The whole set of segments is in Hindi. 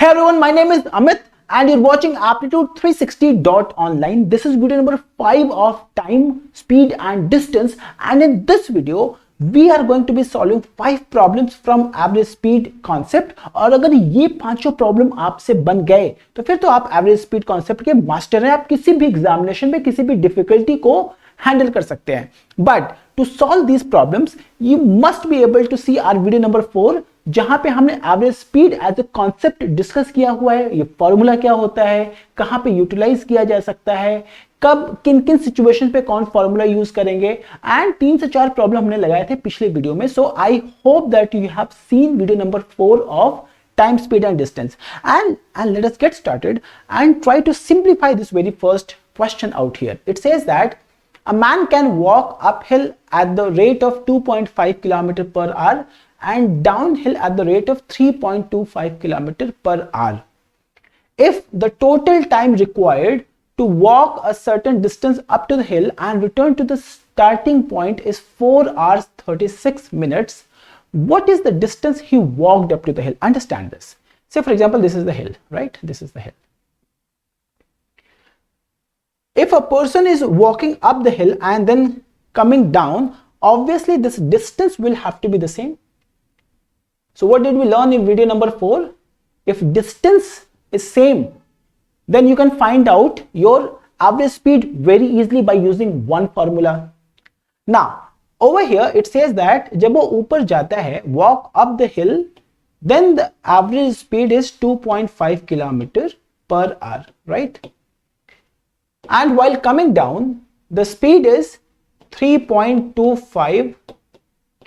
Hey everyone, my name is Amit and you're watching Aptitude 360.online. This is video number 5 of time, speed and distance, and in this video we are going to be solving 5 problems from average speed concept. और अगर ये पांचों प्रॉब्लम आपसे बन गए तो फिर तो आप एवरेज स्पीड कॉन्सेप्ट के मास्टर हैं। आप किसी भी एग्जामिनेशन में किसी भी डिफिकल्टी को हैंडल कर सकते हैं। But to solve these problems you must be able to see our video number 4, जहां पे हमने average speed as a concept discuss किया हुआ है। ये फॉर्मूला क्या होता है, कहां पे यूटिलाइज किया जा सकता है, कब किन किन सिचुएशन पे कौन फॉर्मूला यूज करेंगे, एंड 3 से 4 प्रॉब्लम हमने लगाए थे पिछले वीडियो में। So I hope that you have seen video number 4 of time, speed and distance, and let us get started and try to simplify this very first question out here. It says that a man can walk uphill at the rate of 2.5 km per hour and downhill at the rate of 3.25 km per hour. If the total time required to walk a certain distance up to the hill and return to the starting point is 4 hours 36 minutes, what is the distance he walked up to the hill? Understand this. Say for example, this is the hill, right? This is the hill. If a person is walking up the hill and then coming down, obviously this distance will have to be the same. So what did we learn in video number 4? If distance is same, then you can find out your average speed very easily by using one formula. Now over here it says that जब वो ऊपर जाता है, walk up the hill, then the average speed is 2.5 km per hour, right? And while coming down, the speed is 3.25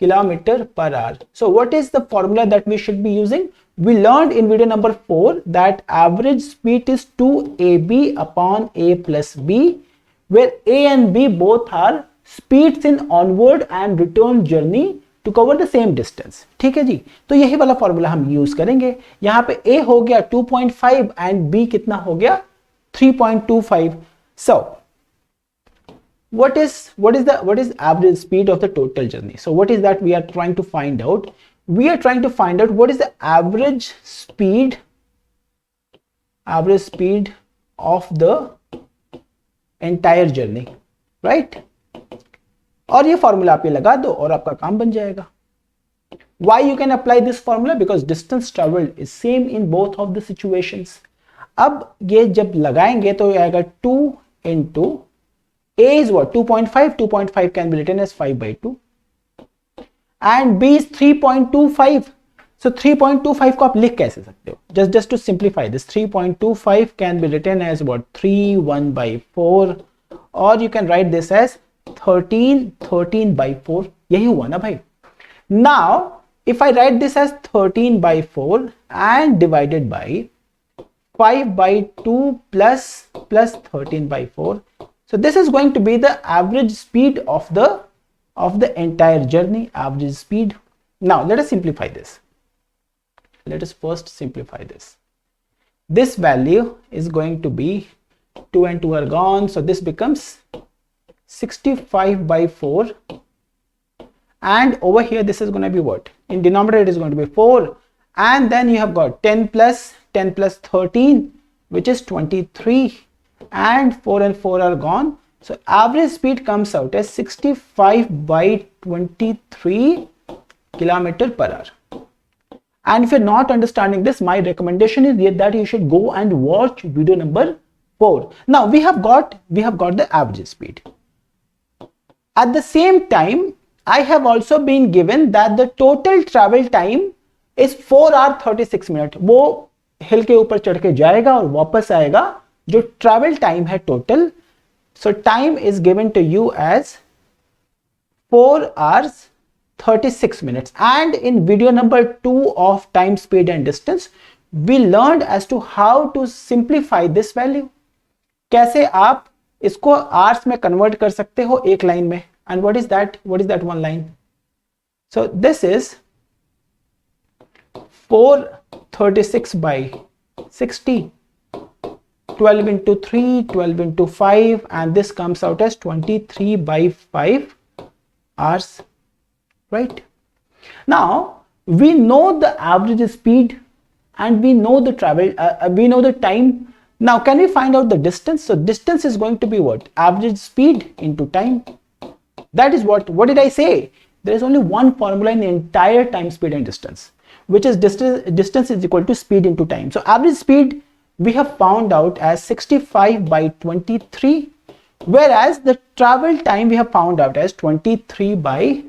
km per hour. So what is the formula that we should be using? We learned in video number 4 that average speed is 2ab upon a plus b, where a and b both are speeds in onward and return journey to cover the same distance. ठीक है जी, तो यही वाला फॉर्मूला हम यूज करेंगे। यहाँ पे a हो गया 2.5 and b कितना हो गया 3.25. So what is average speed of the total journey? So what is that we are trying to find out? We are trying to find out what is the average speed of the entire journey, right? और ये फॉर्मूला आप ये लगा दो और आपका काम बन जाएगा। Why you can apply this formula? Because distance traveled is same in both of the situations. अब ये जब लगाएंगे तो ये आएगा 2 into a is what 2.5. 2.5 can be written as 5/2 and b is 3.25. So 3.25 को आप लिख कैसे सकते हो? Just to simplify this, 3.25 can be written as what 3/4, or you can write this as 13/4. यही हुआ ना भाई। Now if I write this as 13/4 and divided by 5/2 plus 13/4, so this is going to be the average speed of the entire journey, average speed. Now let us simplify this. Let us first simplify this. This value is going to be 2 and 2 are gone, so this becomes 65/4, and over here this is going to be what? In denominator it is going to be 4, and then you have got 10 plus 13, which is 23, and 4 and 4 are gone. So average speed comes out as 65/23 km per hour. And if you're not understanding this, my recommendation is that you should go and watch video number 4. Now we have got the average speed. At the same time, I have also been given that the total travel time is 4 hours 36 minutes. वो हिल के ऊपर चढ़ के जाएगा और वापस आएगा। जो travel time है total, so time is given to you as 4 hours 36 minutes. And in video number 2 of time, speed and distance, we learned as to how to simplify this value. कैसे आप इसको hours में convert कर सकते हो एक लाइन में। And what is that one line? So this is 436/60, 12 into 3, 12 into 5, and this comes out as 23/5 hours, right? Now we know the average speed and we know the travel, we know the time. Now can we find out the distance? So distance is going to be what? Average speed into time. That is what did I say? There is only one formula in the entire time, speed and distance, which is distance is equal to speed into time. So average speed we have found out as 65 by 23, whereas the travel time we have found out as 23 by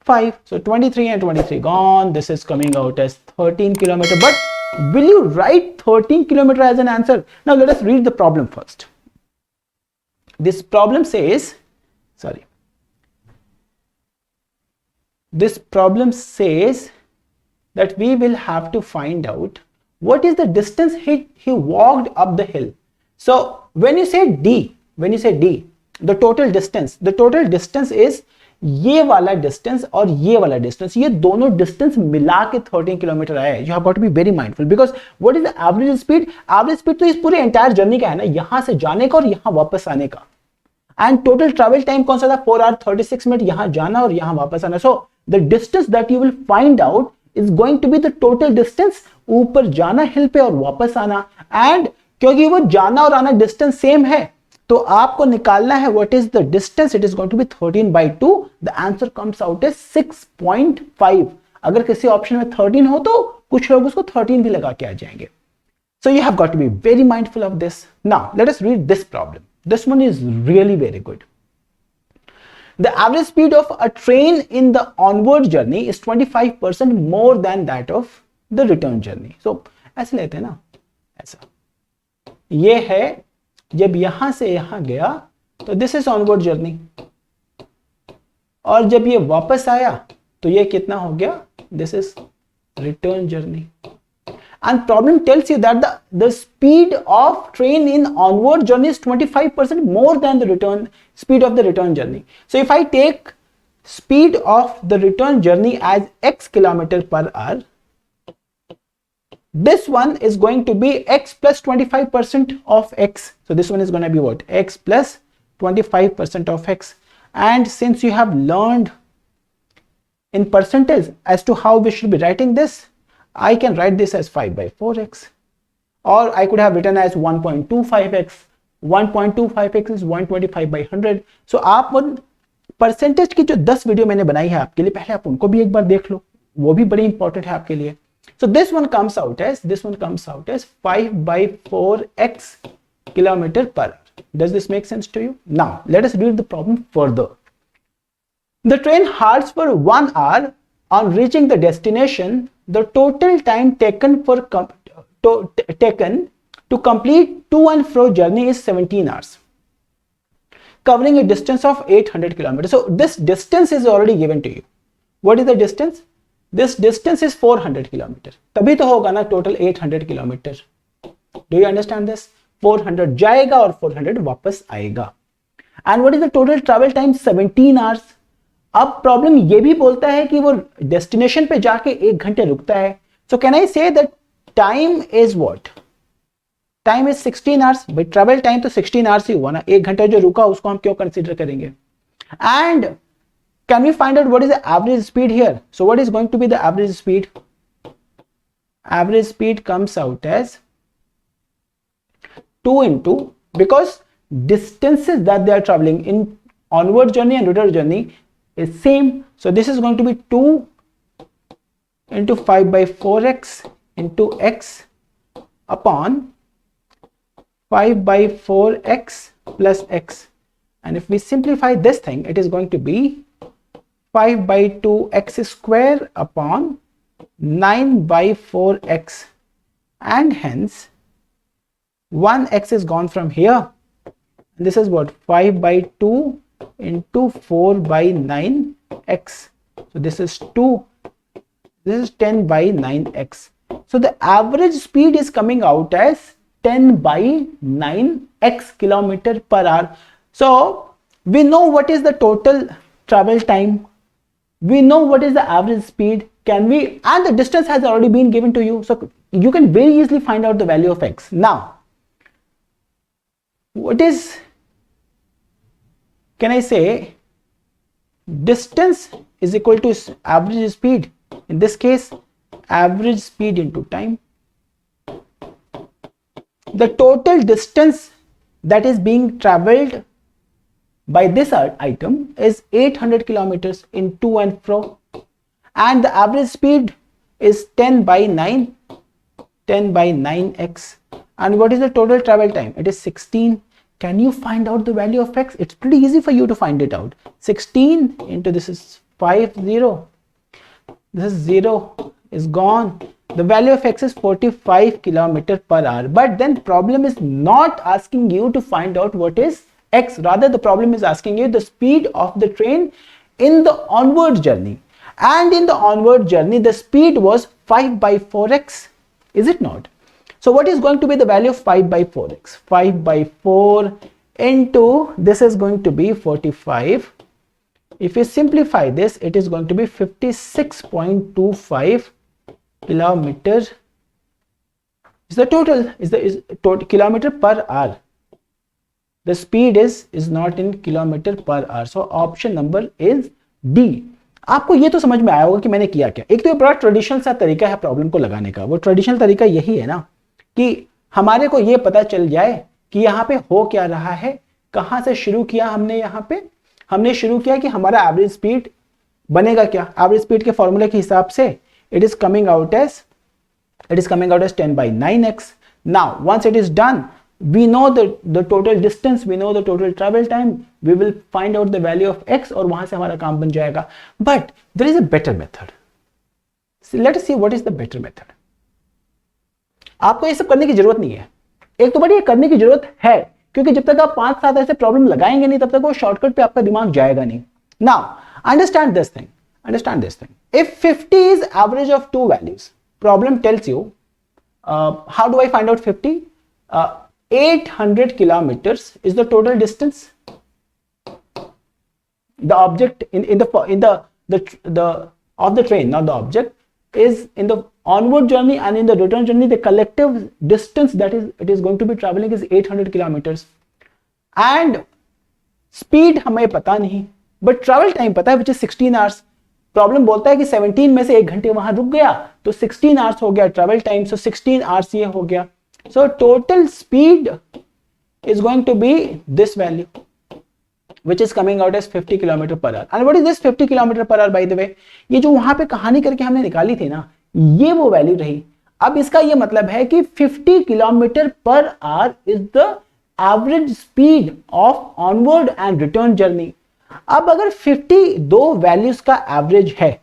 5. So 23 and 23 gone. This is coming out as 13 kilometer. But will you write 13 kilometer as an answer? Now let us read the problem first. This problem says, this problem says that we will have to find out what is the distance he walked up the hill. So when you say D, the total distance is ये वाला डिस्टेंस और ये वाला डिस्टेंस, ये दोनों डिस्टेंस मिला के 13 किलोमीटर आया है. You have got to be very mindful, because what is the average speed? Average speed तो इस पूरे एंटायर जर्नी का है ना, यहां से जाने का और यहां वापस आने का. एंड टोटल ट्रैवल टाइम कौन सा था? 4 आवर 36 मिनट, यहां जाना और यहां वापस आना. So the distance that you will find out is going to be the total distance, ऊपर जाना हिल पे और वापस आना. एंड क्योंकि वो जाना और आना डिस्टेंस सेम है, तो आपको निकालना है what is the distance. It is going to be 13 by 2. The answer comes out as 6.5. अगर किसी ऑप्शन में 13 हो तो कुछ लोग उसको 13 भी लगा के आ जाएंगे. So you have got to be very mindful of this. Now let us read this problem. This one is really very good. The average speed of a train in the onward journey is 25% more than that of the return journey. So ऐसे लेते हैं ना, ऐसा ये है, जब यहां से यहां गया तो दिस इज ऑनवर्ड जर्नी, और जब ये वापस आया तो ये कितना हो गया? This is return journey. And problem tells you that the speed of train in onward journey is 25% more than the return speed of the return journey. So if I take speed of the return journey as x kilometer per hour, this one is going to be x plus 25% of x. So this one is going to be what? X plus 25% of x. And since you have learned in percentage as to how we should be writing this, I can write this as 5 by 4x, or I could have written as 1.25x. 1.25x is 125 by 100. So आप परसेंटेज की जो 10 वीडियो मैंने बनाई है आपके लिए, पहले आप उनको भी एक बार देख लो, वो भी बड़ी इंपॉर्टेंट है आपके लिए. So this one comes out as 5 by 4x kilometer per hour. Does this make sense to you? Now let us read the problem further. The train halts for 1 hour. On reaching the destination, the total time taken to complete to and fro journey is 17 hours, covering a distance of 800 kilometers. So this distance is already given to you. What is the distance? This distance is 400 kilometers. तभी तो होगा ना total 800 kilometre. Do you understand this? 400 जाएगा और 400 वापस आएगा. And what is the total travel time? 17 hours. अब प्रॉब्लम ये भी बोलता है कि वो डेस्टिनेशन पे जाके 1 घंटे रुकता है. So can I say that time is what? Time is 16 hours. भाई ट्रैवल टाइम तो 16 आवर्स ही हुआ ना, 1 घंटा जो रुका उसको हम क्यों कंसीडर करेंगे? And can we find out what is the average speed here? So what is going to be the average speed? Average speed comes out as 2 into, because distances that they are traveling in onward journey and return journey is same. So this is going to be 2 into 5 by 4x into x upon 5 by 4x plus x. And if we simplify this thing, it is going to be 5 by 2x square upon 9 by 4x, and hence 1x is gone from here. This is what? 5 by 2 into 4 by 9x. So this is 2. This is 10 by 9x. So the average speed is coming out as 10 by 9x kilometer per hour. So we know what is the total travel time. We know what is the average speed. Can we? And the distance has already been given to you. So you can very easily find out the value of x. Now, what is, can I say, distance is equal to average speed in this case, average speed into time. The total distance that is being traveled by this item is 800 kilometers in to and fro, and the average speed is 10 by 9x. And what is the total travel time? It is 16. Can you find out the value of x? It's pretty easy for you to find it out. 16 into this is 50. This is 0 is gone. The value of x is 45 kilometers per hour. But then problem is not asking you to find out what is x. Rather, the problem is asking you the speed of the train in the onward journey. And in the onward journey, the speed was 5 by 4x. Is it not? So what is going to be the value of 5 by 4x? 5 by 4 into this is going to be 45. If you simplify this, it is going to be 56.25 kilometers. Is the total total kilometer per hour. The speed is not in kilometer per hour. So option number is D. आपको ये तो समझ में आया होगा कि मैंने किया क्या. एक तो बड़ा ट्रेडिशनल सा तरीका है प्रॉब्लम को लगाने का. वो ट्रेडिशनल तरीका यही है ना कि हमारे को ये पता चल जाए कि यहाँ पे हो क्या रहा है. कहाँ से शुरू किया हमने? यहाँ पे हमने शुरू किया कि हमारा एवरेज स्पीड बनेगा क्या. एवरेज स्पीड के फॉर्मूले के हिसाब से it is coming out as 10 by 9x. Now once it is done, we know the total distance, we know the total travel time, we will find out the value of x और वहां से हमारा काम बन जाएगा. But there is a better method. So let us see what is the better method. आपको ये सब करने की जरूरत नहीं है. एक तो बड़ी ये करने की जरूरत है क्योंकि जब तक आप 5-7 ऐसे प्रॉब्लम लगाएंगे नहीं तब तक वो शॉर्टकट पे आपका दिमाग जाएगा नहीं. Now understand this thing. If 50 is average of two values, problem tells you how do I find out 50? 800 kilometers is the total distance. The object in the of the train, not the object, is in the onward journey and in the return journey. The collective distance that it is going to be traveling is 800 kilometers. And speed हमें पता नहीं, but travel time पता है, which is 16 hours. प्रॉब्लम बोलता है कि 17 में से 1 घंटे वहां रुक गया तो 16 आवर्स हो गया ट्रैवल टाइम. सो 16 आवर्स ये हो गया. So total speed is going to be this value which is coming out as 50 km per hour. And what is this 50 km per hour by the way? ये जो वहां पे कहानी करके हमने निकाली थी ना, ये वो वैल्यू रही. अब इसका ये मतलब है कि 50 km per hour is the average speed of onward and return journey. अब अगर 50 दो वैल्यूज का एवरेज है,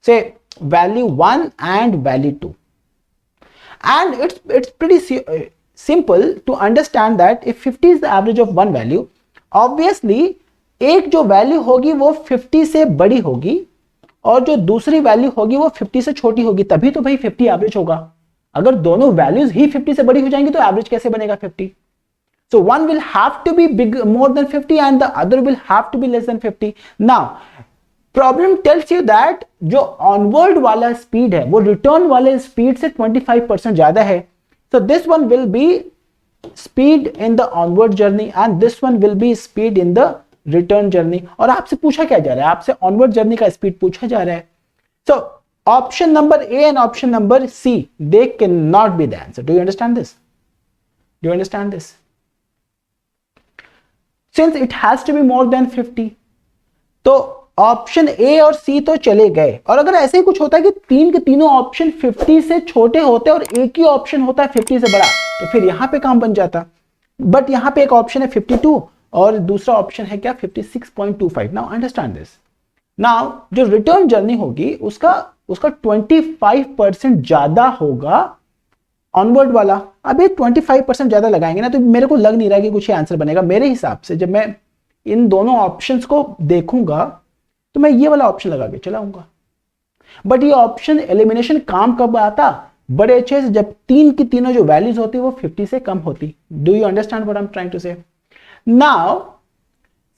say value 1 and value 2, and it's pretty simple to understand that if 50 is the average of one value, obviously एक जो वैल्यू होगी वो 50 से बड़ी होगी और जो दूसरी वैल्यू होगी वो 50 से छोटी होगी, तभी तो भाई 50 एवरेज होगा. अगर दोनों वैल्यूज ही 50 से बड़ी हो जाएंगी तो एवरेज कैसे बनेगा 50? So one will have to be more than 50 and the other will have to be less than 50. Now problem tells you that जो onward वाला speed है वो return वाले speed से 25% ज्यादा है. So this one will be speed in the onward journey and this one will be speed in the return journey. और आपसे पूछा क्या जा रहा है? आपसे onward journey का speed पूछा जा रहा है. So option number A and option number C, they cannot be the answer. Do you understand this? Do you understand this? Since it has to be more than 50, तो ऑप्शन ए और सी तो चले गए. और अगर ऐसे ही कुछ होता है कि तीन के तीनों ऑप्शन 50 से छोटे होते हैं और एक ही ऑप्शन होता है 50 से बड़ा, तो फिर यहां पे काम बन जाता. बट यहां पे एक ऑप्शन है 52 और दूसरा ऑप्शन है क्या 56.25. Now understand this. नाउ जो रिटर्न जर्नी होगी उसका 25% ज्यादा होगा ऑनवर्ड वाला. अब ये 25% ज्यादा लगाएंगे ना तो मेरे को लग नहीं रहा कि कुछ आंसर बनेगा. मेरे हिसाब से जब मैं इन दोनों ऑप्शंस को देखूंगा तो मैं ये वाला ऑप्शन लगा के चलाऊंगा. बट ये ऑप्शन एलिमिनेशन काम कब आता? बड़े अच्छे से जब तीन की तीनों जो वैल्यूज होती है वो 50 से कम होती. Do you understand what I am trying to say? Now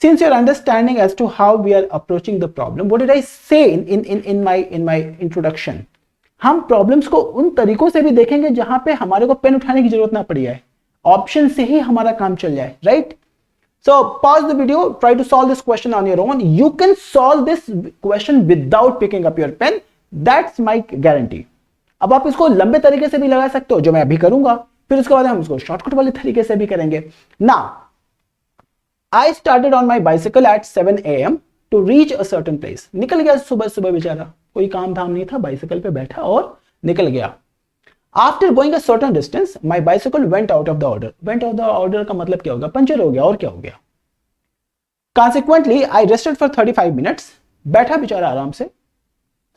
since you're understanding as to how we are approaching the problem, what did I say in my introduction? हम प्रॉब्लम्स को उन तरीकों से भी देखेंगे जहां पे हमारे को पेन उठाने की जरूरत ना पड़ी है, ऑप्शन से ही हमारा काम चल जाए. Right? So pause the video, try to solve this question on your own. You can solve this question without picking up your pen. That's my guarantee. अब आप इसको लंबे तरीके से भी लगा सकते हो, जो मैं अभी करूंगा, फिर उसके बाद हम इसको शॉर्टकट वाले तरीके से भी करेंगे ना। I started on my bicycle at 7 AM to reach a certain place. निकल गया सुबह सुबह बेचारा, कोई काम धाम नहीं था, बाइसिकल पे बैठा और निकल गया। After going a certain distance my bicycle went out of the order. Went out the order का मतलब क्या होगा? पंचर हो गया, और क्या हो गया? Consequently, I rested for 35 minutes. बैठा बेचारा आराम से,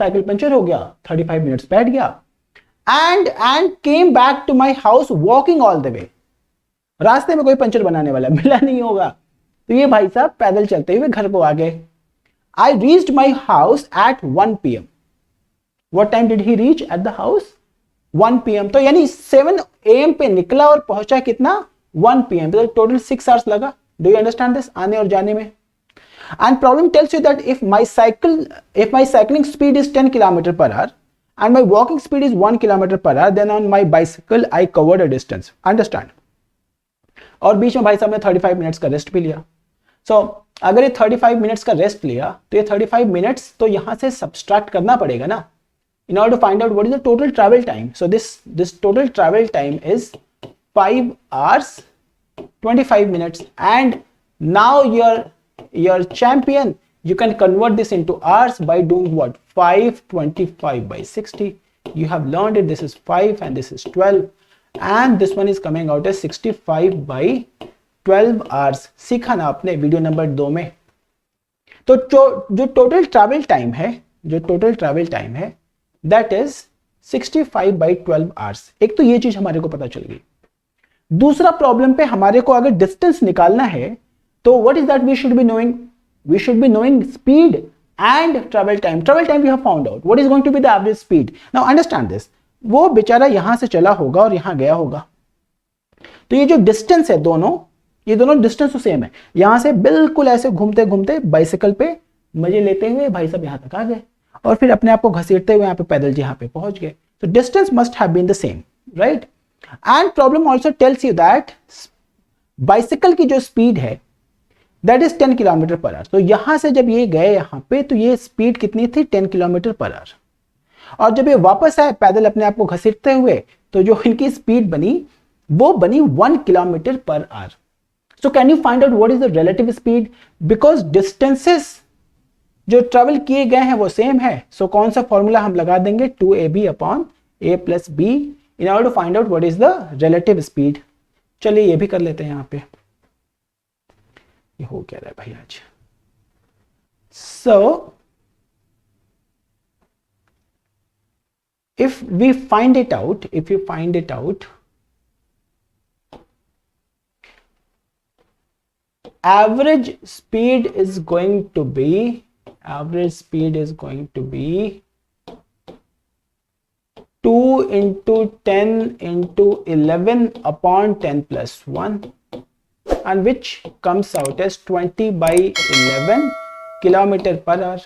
साइकिल पंचर हो गया, 35 मिनट्स बैठ गया, and came back to my house walking all the way. रास्ते में कोई पंचर बनाने वाला मिला नहीं होगा, तो ये भाई साहब पैदल चलते हुए घर को आ गए। I reached my house at 1 PM. What time did he reach at the house? 1 PM. तो यानी 7 AM पे निकला और पहुंचा कितना? 1 PM. तो टोटल 6 hours लगा। Do you understand this? आने और जाने में। And problem tells you that if my cycling speed is 10 km per hour and my walking speed is 1 km per hour, then on my bicycle I covered a distance. Understand? और बीच में भाई साहब ने 35 मिनट्स का रेस्ट भी लिया। So अगर ये 35 मिनट्स का रेस्ट लिया तो ये 35 मिनट्स तो यहां से सब्सट्रैक्ट करना पड़ेगा ना, in order to find out what is the total travel time. So this total travel time is 5 hours 25 minutes, and now your champion, you can convert this into hours by doing what? 525 by 60. You have learned it. This is 5 and this is 12, and this one is coming out as 65 by 12 hours. सीखा ना आपने वीडियो नंबर 2 में। तो जो टोटल ट्रैवल टाइम है that is 65 by 12 hours. एक तो ये चीज हमारे को पता चल गई। दूसरा प्रॉब्लम पे हमारे को अगर डिस्टेंस निकालना है तो what is that we should be knowing speed and travel time. Travel time we have found out, what is going to be the average speed. Now understand this, वो बेचारा यहां से चला होगा और यहां गया होगा, तो ये जो डिस्टेंस है ये दोनों डिस्टेंस तो सेम है। यहां से बिल्कुल ऐसे घूमते घूमते बाइसिकल पे मजे लेते हुए भाई साहब यहां तक आ गए और फिर अपने आप को घसीटते हुए यहां पे पैदल यहां पे पहुंच गए। तो distance must have been the same, right. And problem also tells you that bicycle की जो स्पीड है that is 10 kilometre per hour. तो यहां से जब ये गए यहां पे तो ये स्पीड कितनी थी? 10 किलोमीटर पर आवर। और जब ये वापस आए पैदल अपने आप को घसीटते हुए तो जो इनकी स्पीड बनी वो बनी 1 kilometre per our. So can you find out what is the relative speed? Because distances जो ट्रेवल किए गए हैं वो सेम है, सो कौन सा फॉर्मूला हम लगा देंगे? 2ab upon a plus b in order to find out what is the relative speed. चलिए ये भी कर लेते हैं यहां पे। ये हो क्या रहा है भाई आज? So if you find it out, average speed is going to be 2 into 10 into 11 upon 10 plus 1, and which comes out as 20 by 11 kilometer per hour.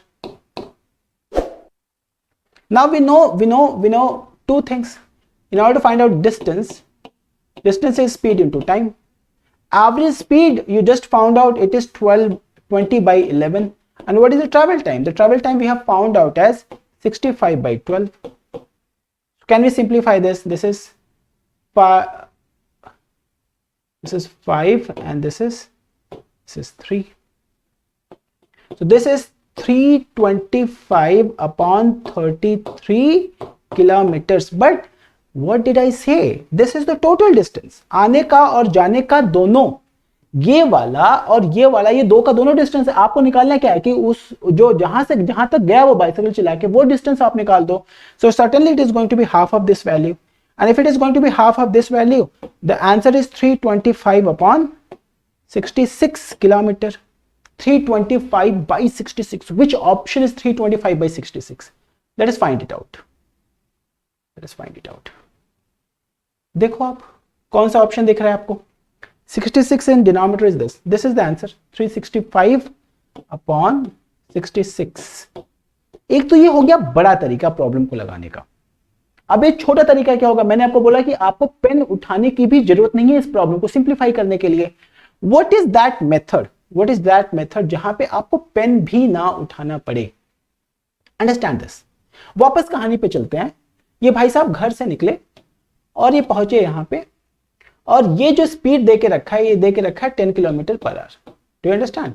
Now we know two things. In order to find out distance is speed into time. Average speed you just found out, it is 20 by 11. And what is the travel time? The travel time we have found out as 65 by 12. Can we simplify this? This is 5 and this is 3. So this is 325 upon 33 kilometers. But what did I say? This is the total distance. आने का और जाने का दोनों, ये वाला और ये वाला, ये दो का दोनों डिस्टेंस है। आपको निकालना क्या है कि उस जो जहां से जहां तक गया वो बाइसिकल चला के वो डिस्टेंस आप निकाल दो। So certainly it is going to be half of this value, and if it is going to be half of this value the answer is 325 upon 66 kilometre. 325 by 66. Which option is 325 by 66? Let us find it out. देखो आप कौन सा ऑप्शन दिख रहा है आपको? 66 in denominator is this. This is the answer. 365 upon 66. एक तो ये हो गया बड़ा तरीका प्रॉब्लम को लगाने का। अब एक छोटा तरीका क्या होगा? मैंने आपको बोला कि आपको पेन उठाने की भी जरूरत नहीं है इस प्रॉब्लम को सिंप्लीफाई करने के लिए। What is that method जहां पे आपको पेन भी ना उठाना पड़े? Understand this. वापस कहानी पे चलते हैं। ये भाई साहब घर से निकले और ये पहुंचे यहाँ पे, और ये जो स्पीड दे के रखा है, ये दे के रखा है 10 kilometre per our. Do you understand?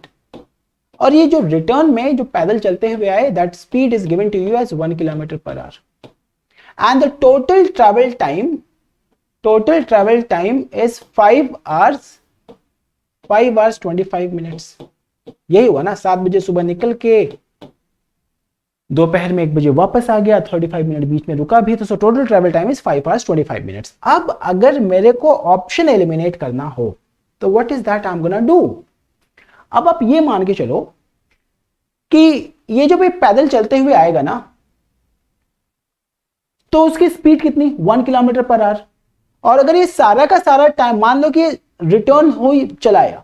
और ये जो रिटर्न में जो पैदल चलते हुए आए, that speed is given to you as 1 kilometre per hour, and the total travel time is 5 hours 25 minutes। यही हुआ ना, 7 बजे सुबह निकल के दोपहर में 1 बजे वापस आ गया, 35 मिनट बीच में रुका भी, तो total travel time is 5 hours 25 minutes। अब अगर मेरे को ऑप्शन एलिमिनेट करना हो तो what is that I am gonna do. अब आप ये मान के चलो कि ये जो भाई पैदल चलते हुए आएगा ना, तो उसकी स्पीड कितनी, 1 किलोमीटर पर आवर। और अगर ये सारा का सारा टाइम, मान लो कि रिटर्न हो चलाया,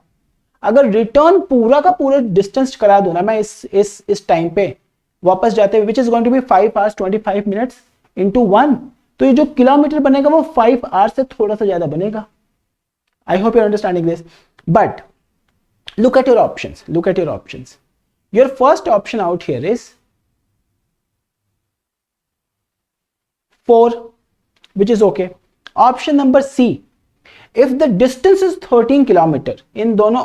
अगर रिटर्न पूरा का पूरा डिस्टेंस करा दो ना मैं इस टाइम पे वापस जाते हुए, which is going to be 5 hours 25 minutes into 1, तो ये जो किलोमीटर बनेगा वो 5 hours से थोड़ा सा ज्यादा बनेगा। आई hope you understanding this. But look at your options. Your first option out here is 4, which is okay. Option number C, if the distance is 13 kilometer, इन दोनों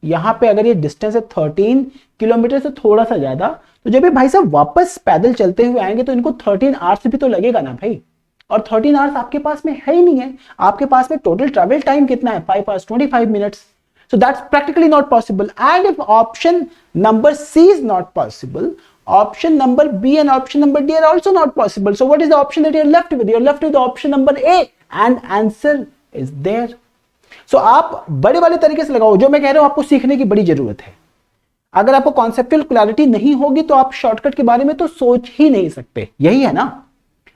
यहां पे अगर ये डिस्टेंस है 13 किलोमीटर से थोड़ा सा ज्यादा, तो जब ये भाई साहब वापस पैदल चलते हुए आएंगे तो इनको 13 आवर्स भी तो लगेगा ना भाई, और 13 आवर्स आपके पास में है ही नहीं है। आपके पास में टोटल ट्रैवल टाइम कितना है, 5 hours 25 minutes। So that's practically not possible. And if option number C is not possible, option number B and option number D are also not possible. So what is the option that you're left with? You're left with the option number A, and answer is there. So आप बड़े वाले तरीके से लगाओ, जो मैं कह रहा हूं आपको सीखने की बड़ी जरूरत है। अगर आपको कॉन्सेप्चुअल क्लैरिटी नहीं होगी तो आप शॉर्टकट के बारे में तो सोच ही नहीं सकते, यही है ना।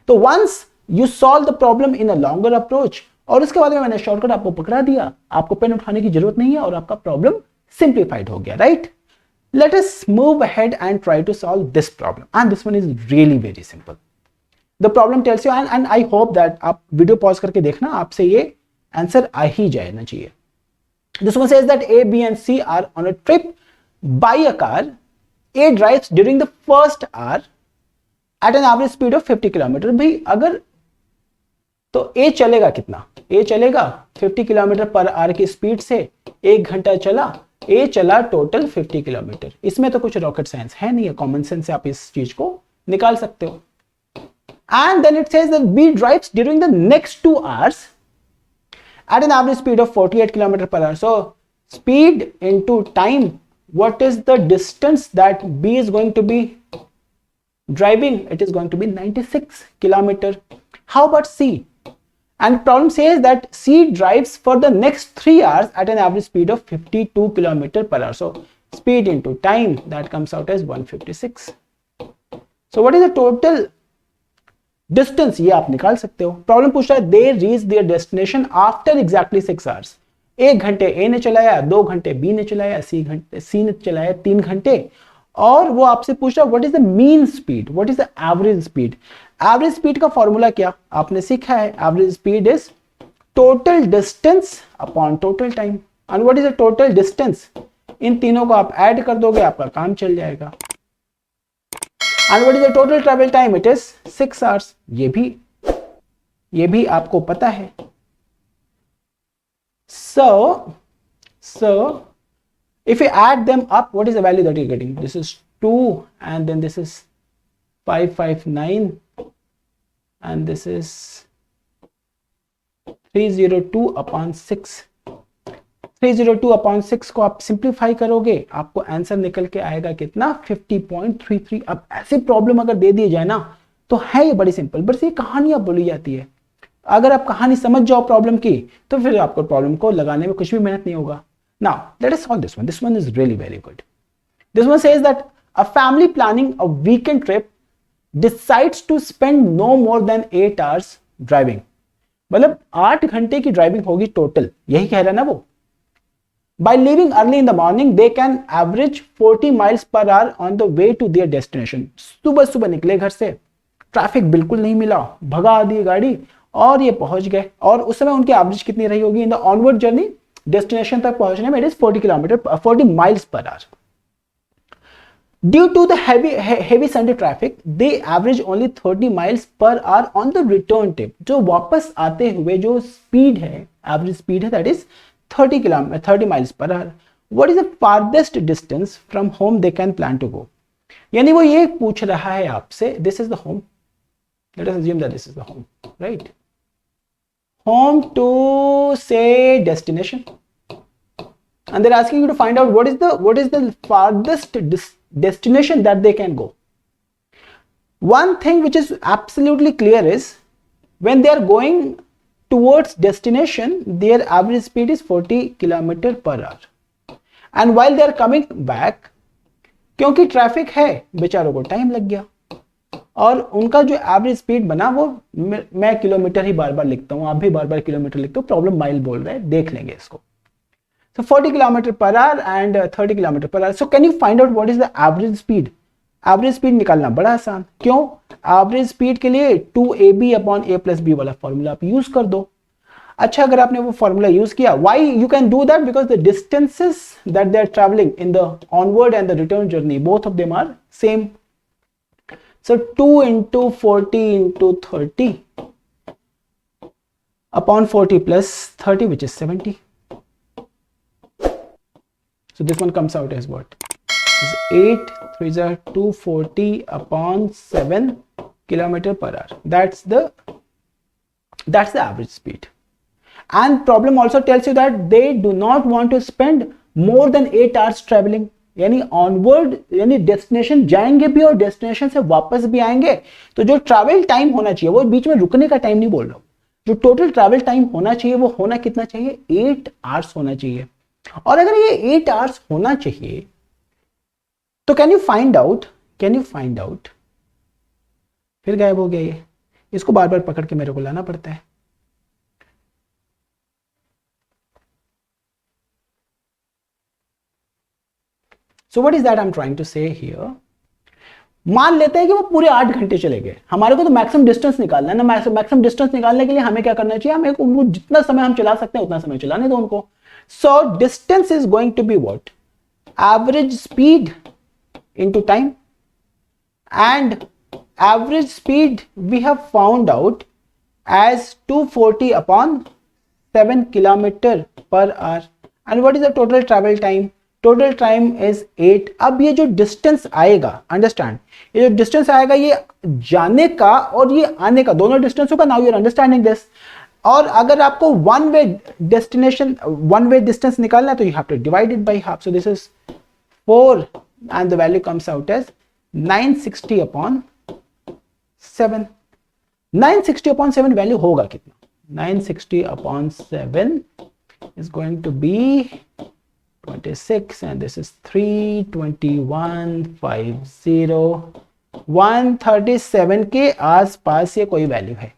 तो once you solve the problem in a longer approach, और उसके बाद में मैंने शॉर्टकट आपको पकड़ा दिया, आपको पेन उठाने की जरूरत नहीं है और आपका प्रॉब्लम सिंप्लीफाइड हो गया, right. Let us move ahead and try to solve this problem, and this one is really very simple. The problem tells you, and I hope that आप वीडियो पॉज करके देखना, आपसे ये आंसर आ ही जाना चाहिए। This one says that A, B and C are on a trip by a car. A drives during the first hour at an average speed of 50 kilometre. भाई अगर तो A चलेगा कितना, A चलेगा 50 किलोमीटर पर आवर की स्पीड से, 1 घंटा चला, A चला टोटल 50 किलोमीटर। इसमें तो कुछ रॉकेट साइंस है नहीं है, कॉमन सेंस से आप इस चीज को निकाल सकते हो। And then it says that B drives during the next 2 hours at an average speed of 48 kilometer per hour. So speed into time, what is the distance that B is going to be driving? It is going to be 96 kilometer. How about C? And problem says that C drives for the next 3 hours at an average speed of 52 kilometer per hour. So speed into time, that comes out as 156. So what is the total distance? ये आप निकाल सकते हो। प्रॉब्लम पूछ रहा है they reach their destination after exactly 6 hours। 1 घंटे A ने चलाया, 2 घंटे B ने चलाया, C ने चलाया 3 घंटे, और वो आपसे पूछ रहा है what is the mean speed, what is the average speed. Average speed का फॉर्मूला क्या आपने सीखा है, average speed is total distance upon total time. And what is the total distance, इन तीनों को आप ऐड कर दोगे, आपका काम चल जाएगा। And what is the total travel time, it is 6 hours। ये भी आपको पता है। So if you add them up, what is the value that you're getting? This is 2, and then this is 559, and this is 302 upon 6। 302 upon 6 को आप सिंप्लीफाई करोगे, आपको आंसर निकल के आएगा कितना, 50.33। अब ऐसे प्रॉब्लम अगर दे दिए जाए ना तो है ये बड़ी सिंपल, बस ये कहानियां बोली जाती है। अगर आप कहानी समझ जाओ प्रॉब्लम की, तो फिर आपको प्रॉब्लम को लगाने में कुछ भी मेहनत नहीं होगा। Now, let us solve this one. This one is really very good. This one says that a family planning a weekend trip decides to spend no more than 8 hours driving. मतलब 8 घंटे की ड्राइविंग होगी टोटल, यही कह रहा है ना वो। By leaving early in the morning, they can average 40 miles per hour on the way to their destination. सुबह सुबह निकले घर से, ट्रैफिक बिल्कुल नहीं मिला, भगा दी गाड़ी और ये पहुंच गए, और उस समय उनकी एवरेज कितनी रही होगी in the onward journey, destination तक पहुंचने में, it is 40 miles per hour. Due to the heavy Sunday traffic, they average only 30 miles per hour on the return trip. जो वापस आते हुए जो स्पीड है, एवरेज स्पीड है, that is 30 miles per hour. What is the farthest distance from home they can plan to go? यानी वो ये पूछ रहा है आपसे, this is the home. Let us assume that this is the home, right? Home to say destination, and they're asking you to find out what is the farthest destination that they can go. One thing which is absolutely clear is when they are going towards destination, their average speed is 40 km per hour, and while they are coming back, क्योंकि ट्रैफिक है, बेचारों को टाइम लग गया और उनका जो एवरेज स्पीड बना वो मैं किलोमीटर ही बार बार लिखता हूं, आप भी बार बार किलोमीटर लिखते हो, प्रॉब्लम माइल बोल रहा है, देख लेंगे इसको. So 40 km per hour and 30 km per hour. So can you find out what is the average speed? Average speed निकालना बड़ा आसान. क्यों? Average speed के लिए 2ab upon a plus b वाला फॉर्मूला आप यूज कर दो. अच्छा, अगर आपने वो फॉर्मूला यूज किया, why you can do that? Because the distances that they are traveling in the onward and the return journey, both of them are same. So 2 into 40 into 30 upon 40 plus 30, which is 70. So this one comes out as what? Is 8 3 are 240 upon 7 km per hour. That's the average speed. And problem also tells you that they do not want to spend more than 8 hours traveling. यानी ऑनवर्ड यानी डेस्टिनेशन जाएंगे भी और डेस्टिनेशन से वापस भी आएंगे, तो जो ट्रैवल टाइम होना चाहिए, वो बीच में रुकने का टाइम नहीं बोल रहा हूं, जो टोटल ट्रैवल टाइम होना चाहिए वो होना कितना चाहिए? 8 आवर्स होना चाहिए. और अगर ये 8 आवर्स होना चाहिए तो कैन यू फाइंड आउट, फिर गायब हो गया ये, इसको बार बार पकड़ के मेरे को लाना पड़ता है. So what is that I'm trying to say here? मान लेते हैं कि वो पूरे 8 घंटे चले गए, हमारे को तो मैक्सिमम डिस्टेंस निकालना है ना. मैक्सिमम डिस्टेंस निकालने के लिए हमें क्या करना चाहिए? हमें उनको जितना समय हम चला सकते हैं उतना समय चलाने दो उनको. So distance is going to be what? Average speed into time, and average speed we have found out as 240 upon 7 km per hour. And what is the total travel time? Total time is 8. अब ये जो डिस्टेंस आएगा, अंडरस्टैंड, ये जो डिस्टेंस आएगा ये जाने का और ये आने का दोनों डिस्टेंस होगा. Now you are understanding this. और अगर आपको वन वे डिस्टेंस निकालना है तो you have to divide it by half. So this is 4 and the value comes out as 960 upon 7. 960 upon 7 value होगा कितना? 960 upon 7 is going to be 26, and this is 32150 137 के आसपास ये कोई वैल्यू है.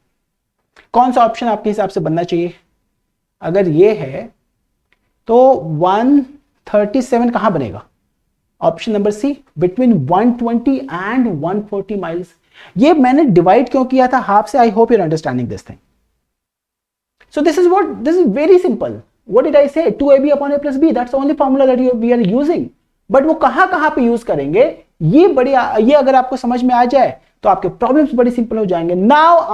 कौन सा ऑप्शन आपके हिसाब से बनना चाहिए? अगर ये है तो 137 कहां बनेगा? Option number C, between 120 and 140 miles. ये मैंने डिवाइड क्यों किया था हाफ से? I hope you are understanding this thing. So this is very simple. What did I say? 2ab upon a plus b. That's the only formula that we are using. But वो कहां पे यूज करेंगे, ये अगर आपको समझ में आ जाए तो आपके प्रॉब्लम्स बड़ी सिंपल हो जाएंगे. Now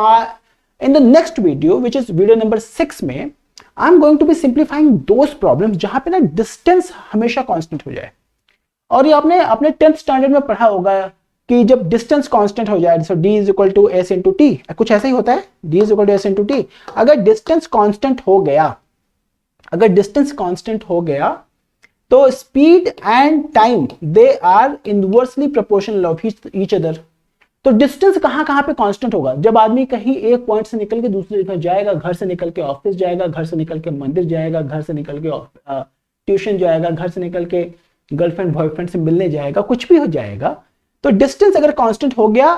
in the next video, which is video number 6 में, I'm going to be simplifying those problems जहां पे ना डिस्टेंस हमेशा कांस्टेंट हो जाए. और ये आपने अपने 10th स्टैंडर्ड में पढ़ा होगा कि जब डिस्टेंस कांस्टेंट हो जाए, so d is equal to s into t, कुछ ऐसा ही होता है, d is equal to s into t. अगर डिस्टेंस कांस्टेंट हो गया तो speed and time they are inversely proportional of each other. तो डिस्टेंस कहां पे कांस्टेंट होगा? जब आदमी कहीं एक पॉइंट से निकल के दूसरे जगह जाएगा, घर से निकल के ऑफिस जाएगा, घर से निकल के मंदिर जाएगा, घर से निकल के ट्यूशन जाएगा, घर से निकल के गर्लफ्रेंड बॉयफ्रेंड से मिलने जाएगा, कुछ भी हो जाएगा. तो डिस्टेंस अगर कांस्टेंट हो गया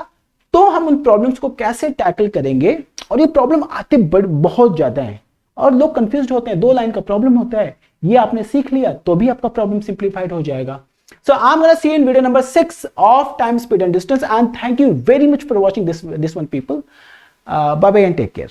तो हम उन प्रॉब्लम्स को कैसे टैकल करेंगे? और ये प्रॉब्लम आते बहुत ज्यादा है और लोग कंफ्यूज्ड होते हैं. 2 लाइन का प्रॉब्लम होता है, ये आपने सीख लिया तो भी आपका प्रॉब्लम सिंप्लीफाइड हो जाएगा. So I'm gonna see you in video number 6 of time, speed and distance, and thank you very much for watching this one, people. Bye bye and take care.